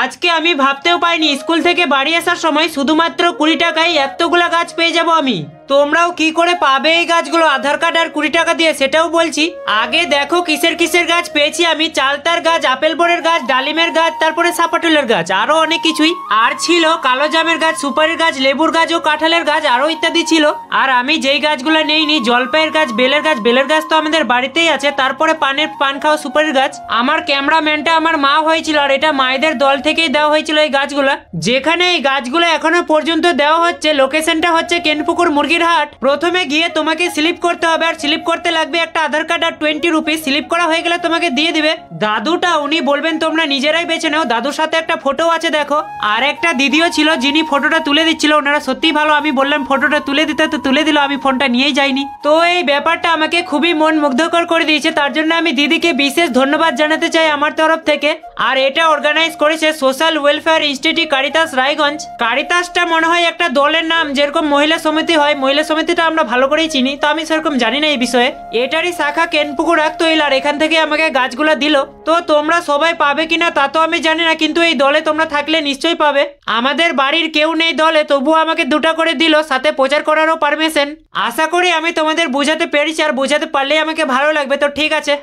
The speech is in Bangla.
আজকে আমি ভাবতেও পাইনি স্কুল থেকে বাড়ি আসার সময় শুধুমাত্র 20 টাকায় এতগুলা গাছ পেয়ে যাব আমি। তোমরাও কি করে পাবে এই গাছগুলো আধার কার্ড আর 20 টাকা দিয়ে সেটাও বলছি। আগে দেখো কিসের কিসের গাছ পেয়েছি আমি, চালতার গাছ, আপেল বোরের গাছ, ডালিমের গাছ, তারপরে সাপাটুলের গাছ, আরো অনেক কিছুই। আর ছিল কালো জামের গাছ, সুপারির গাছ, লেবুর গাছ ও কাঁঠালের গাছ, আরো ইত্যাদি ছিল। আর আমি যেই গাছগুলো নেইনি, জলপাইয়ের গাছ, বেলের গাছ, বেলের গাছ তো আমাদের বাড়িতেই আছে, তারপরে পান খাওয়া সুপারির গাছ। আমার ক্যামেরাম্যানটা আমার মা হয়েছিল, আর এটা মায়েদের দল থেকেই দেওয়া হয়েছিল এই গাছগুলা। যেখানে এই গাছগুলো এখনো পর্যন্ত দেওয়া হচ্ছে, লোকেশনটা হচ্ছে কেনপুকুর মুরগিরহাট। প্রথমে গিয়ে তোমাকে স্লিপ করতে হবে, আর স্লিপ করতে লাগবে একটা আধার কার্ড আর 20 রুপিস। স্লিপ করা হয়ে গেলে তোমাকে দিয়ে দিবে। দাদুটা উনি বলবেন তোমরা নিজেরাই বেছে নাও। দাদুর সাথে একটা ফটো আছে দেখো, আর একটা দিদিও ছিল যিনি ফটোটা তুলে দিচ্ছিল। ওনারা সত্যি ভালো, আমি বললাম ফটোটা তুলে দিতে তো তুলে দিল, আমি ফোনটা নিয়েই যাইনি। তো এই ব্যাপারটা আমাকে খুবই মন মুগ্ধকর করে দিয়েছে, তার জন্য আমি দিদিকে বিশেষ ধন্যবাদ জানাতে চাই আমার তরফ থেকে। আর এটা অর্গানাইজ করেছে social welfare institute Caritas Raiganj. কারিতাসটা মনে হয় একটা দলের নাম, যেরকম মহিলা সমিতি হয়। মহিলা সমিতিটা আমরা ভালো করেই চিনি, তো আমি সেরকম জানি না এই বিষয়ে। এটারই শাখা কেনপুকুর রাখতইল, আর এখান থেকে আমাকে গাছগুলা দিল। তো তোমরা সবাই পাবে কিনা তা তো আমি জানি না, কিন্তু এই দলে তোমরা থাকলে নিশ্চয়ই পাবে। আমাদের বাড়ির কেউ নেই দলে, তবুও আমাকে 2টা করে দিল, সাথে প্রচার করারও পারমিশন। আশা করি আমি তোমাদের বোঝাতে পেরেছি, আর বোঝাতে পারলেই আমাকে ভালো লাগবে। তো ঠিক আছে।